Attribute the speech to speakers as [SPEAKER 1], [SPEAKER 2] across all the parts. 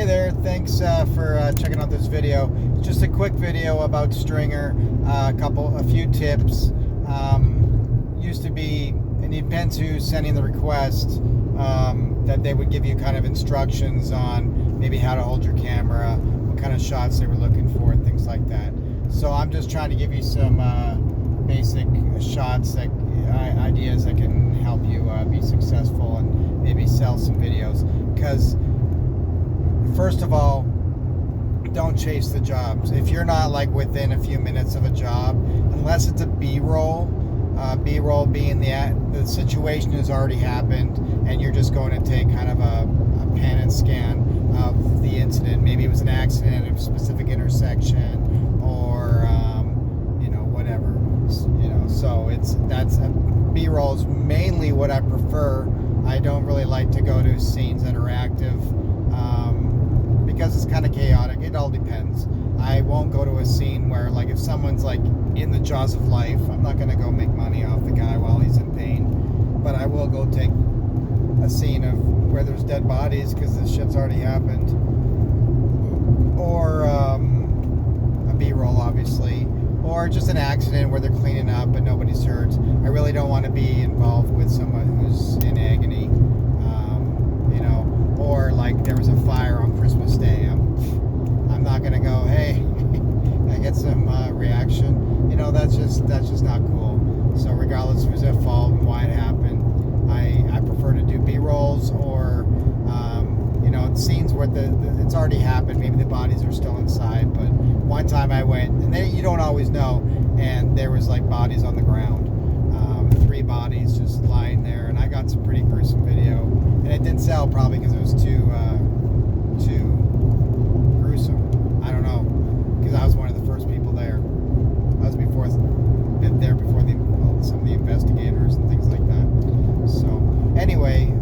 [SPEAKER 1] Hey there, thanks for checking out this video. It's just a quick video about Stringr, a few tips. Used to be, and it depends who's sending the request, that they would give you kind of instructions on maybe how to hold your camera, what kind of shots they were looking for, and things like that. So I'm just trying to give you some basic shots, ideas that can help you be successful and maybe sell some videos. Because first of all, don't chase the jobs. If you're not like within a few minutes of a job, unless it's a B-roll, B-roll being the situation has already happened and you're just going to take kind of a pan and scan of the incident. Maybe it was an accident at a specific intersection or whatever. So that's B-roll is mainly what I prefer. I don't really like to go to scenes that are active. Because it's kind of chaotic. It all depends. I won't go to a scene where, like, if someone's like in the jaws of life, I'm not going to go make money off the guy while he's in pain. But I will go take a scene of where there's dead bodies because this shit's already happened, or a B-roll, obviously, or just an accident where they're cleaning up and nobody's hurt. I really don't want to be involved with someone who's in agony. Or like there was a fire on Christmas Day. I'm not gonna go, hey, can I get some reaction? That's just not cool. So regardless of who's at fault and why it happened, I prefer to do B-rolls or scenes where it's already happened. Maybe the bodies are still inside. But one time I went, and you don't always know, and there was like bodies on the ground, 3 bodies just lying there, and I got some pretty gruesome video. And it didn't sell probably because it was too gruesome. I don't know, because I was one of the first people there. I was before some of the investigators and things like that. So anyway,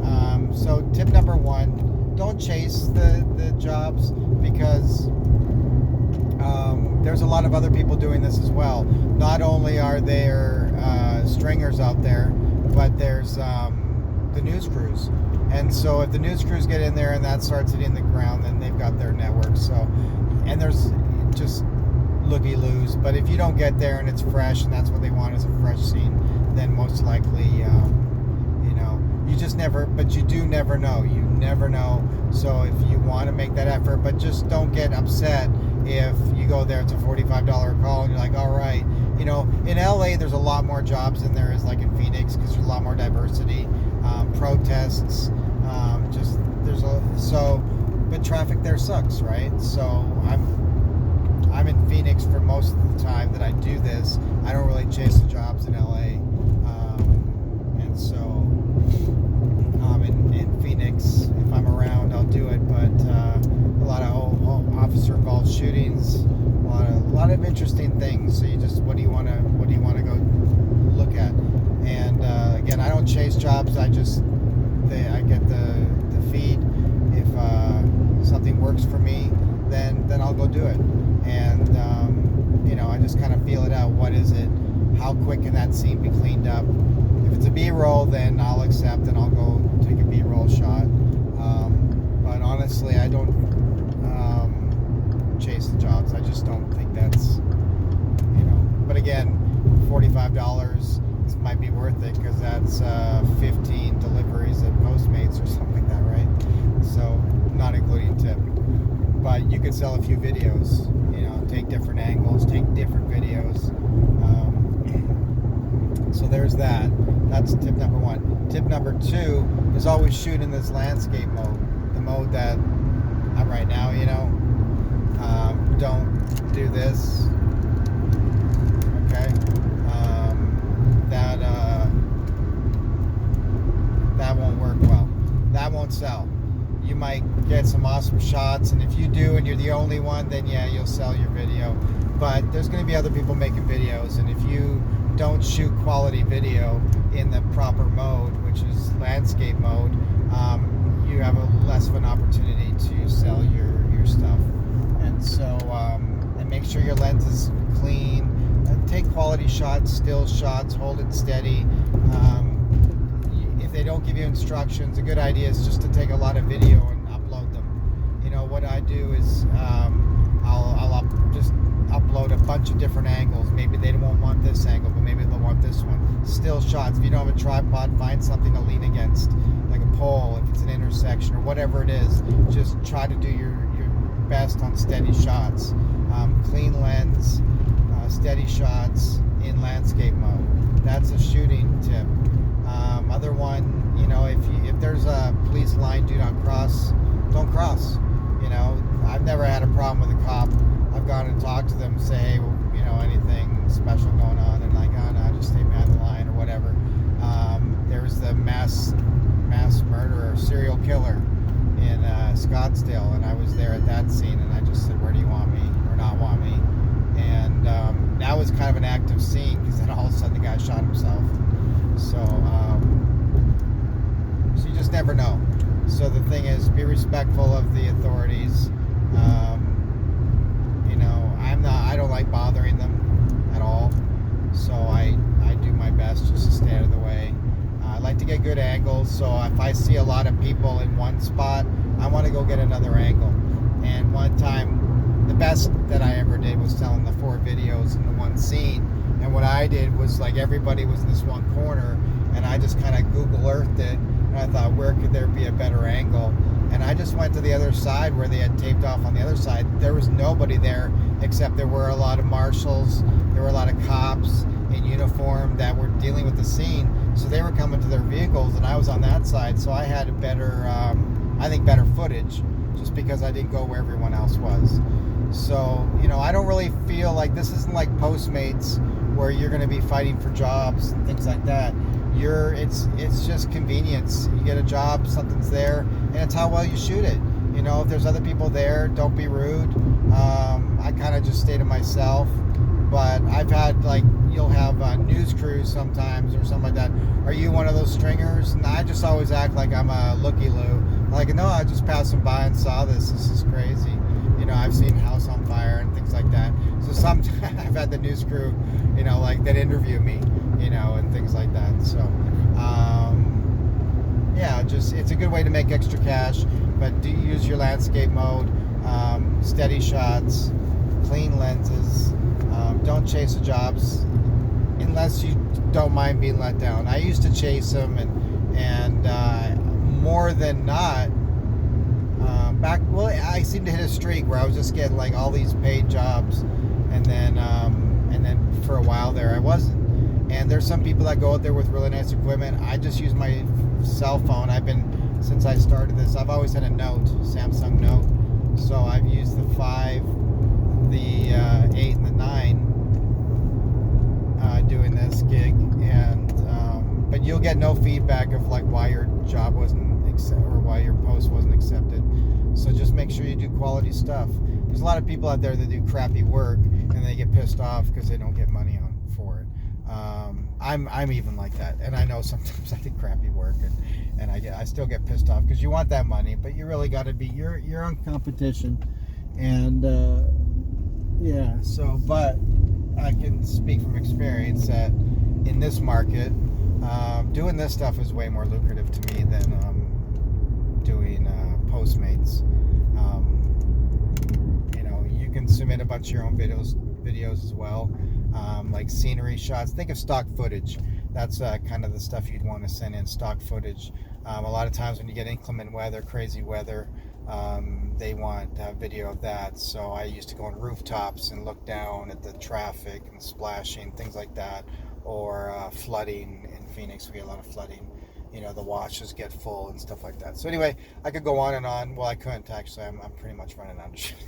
[SPEAKER 1] so tip number 1: don't chase the jobs, because there's a lot of other people doing this as well. Not only are there stringers out there, but there's the news crews. And so if the news crews get in there and that starts hitting the ground, then they've got their network. So, and there's just looky-loos. But if you don't get there and it's fresh, and that's what they want is a fresh scene, then most likely, you just never, but you do never know. You never know. So if you want to make that effort, but just don't get upset if you go there, it's a $45 call, and you're like, all right. In LA, there's a lot more jobs than there is like in Phoenix, because there's a lot more diversity. Protests, but traffic there sucks, right? So I'm in Phoenix for most of the time that I do this. I don't really chase the jobs in LA, and so in Phoenix, if I'm around, I'll do it. But a lot of officer-involved shootings, a lot of interesting things. So what do you want to go look at? And again, I don't chase jobs. I get the feed. If something works for me, then I'll go do it. And I just kind of feel it out. What is it? How quick can that scene be cleaned up? If it's a B-roll, then I'll accept and I'll go take a B-roll shot. But honestly, I don't chase the jobs. I just don't think that's But again, $45. Might be worth it, because that's 15 deliveries at Postmates or something like that, right? So not including tip. But you could sell a few videos, take different angles, take different videos. So there's that. That's tip number 1. Tip number 2 is always shoot in this landscape mode, the mode that I'm right now. Don't do this. Okay. That won't work well. That won't sell. You might get some awesome shots, and if you do and you're the only one, then yeah, you'll sell your video. But there's going to be other people making videos, and if you don't shoot quality video in the proper mode, which is landscape mode, you have less of an opportunity to sell your stuff. And so, and make sure your lens is clean. Take quality shots, still shots, hold it steady. If they don't give you instructions, a good idea is just to take a lot of video and upload them. What I bunch of different angles. Maybe they won't want this angle, but maybe they'll want this one. Still shots. If you don't have a tripod, find something to lean against, like a pole, if it's an intersection or whatever it is. Just try to do your best on steady shots. Clean lens, steady shots in landscape mode. That's a shooting tip. Other one, you know, if there's a police line, do not cross. Don't cross. You know, I've never had a problem with a cop. I've gone and talked to them, say, hey, well, you know, anything special going on, and like, oh no, just stay behind the line or whatever. There was the mass murderer, serial killer in Scottsdale, and I was there at that scene, and I just said, where do you want me or not want me? And that was kind of an active scene, because then all of a sudden the guy shot himself. So you just never know. So the thing is, be respectful of the authorities. You know, I don't like bothering them at all. So I do my best just to stay out of the way. I like to get good angles, so if I see a lot of people in one spot, I want to go get another angle. And one time, the best that I ever did was telling the 4 videos in the one scene. And what I did was, like, everybody was in this one corner, and I just kind of Google Earthed it, and I thought, where could there be a better angle? And I just went to the other side where they had taped off on the other side. There was nobody there, except there were a lot of marshals, there were a lot of cops in uniform that were dealing with the scene. So they were coming to their vehicles, and I was on that side, so I had a better, I think, better footage, just because I didn't go where everyone else was. So, you know, I don't really feel like this isn't like Postmates, where you're going to be fighting for jobs and things like that. It's just convenience. You get a job, something's there, and it's how well you shoot it. You know, if there's other people there, don't be rude. I kind of just stay to myself. But I've had, like, you'll have news crews sometimes or something like that. Are you one of those stringers? And I just always act like I'm a looky-loo. Like, no, I just passed them by and saw this. This is crazy. You know, I've seen House on Fire and things like that. So sometimes I've had the news crew, you know, like, that interview me, you know, and things like that. So, yeah, just, it's a good way to make extra cash. But do use your landscape mode, steady shots, clean lenses. Don't chase the jobs unless you don't mind being let down. I used to chase them, and more than not, I seemed to hit a streak where I was just getting, like, all these paid jobs, and then for a while there I wasn't. And there's some people that go out there with really nice equipment. I just use my cell phone. Since I started this, I've always had a Note, Samsung Note. So I've used the 5, the 8, and the 9 doing this gig, and but you'll get no feedback of, like, why your job wasn't accepted or why your post wasn't accepted. So just make sure you do quality stuff. There's a lot of people out there that do crappy work, and they get pissed off because they don't get money for it. I'm even like that, and I know sometimes I do crappy work, and I still get pissed off because you want that money, but you really got to be you're on competition, and yeah. So, but I can speak from experience that in this market, doing this stuff is way more lucrative to me than doing Postmates. You know, you can submit a bunch of your own videos as well, like scenery shots. Think of stock footage. That's kind of the stuff you'd want to send in, stock footage. A lot of times when you get inclement weather, crazy weather, they want video of that. So I used to go on rooftops and look down at the traffic and splashing, things like that, or flooding. In Phoenix, we get a lot of flooding. You know, the washes get full and stuff like that. So anyway, I could go on and on. Well, I couldn't actually. I'm pretty much running out of shit.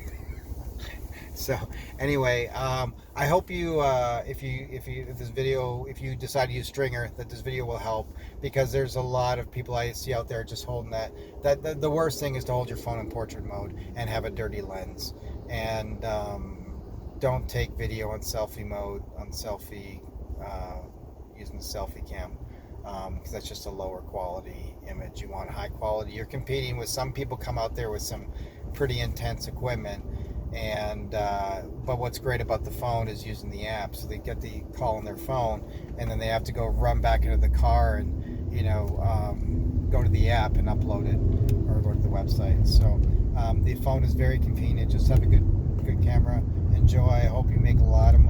[SPEAKER 1] So anyway, I hope you, if you decide to use Stringr, that this video will help, because there's a lot of people I see out there just holding that the worst thing is to hold your phone in portrait mode and have a dirty lens, and don't take video on selfie mode, using the selfie cam, because that's just a lower quality image. You want high quality. You're competing with some people come out there with some pretty intense equipment. And but what's great about the phone is using the app. So they get the call on their phone, and then they have to go run back into the car and, you know, go to the app and upload it, or go to the website. So the phone is very convenient. Just have a good camera and enjoy. I hope you make a lot of money.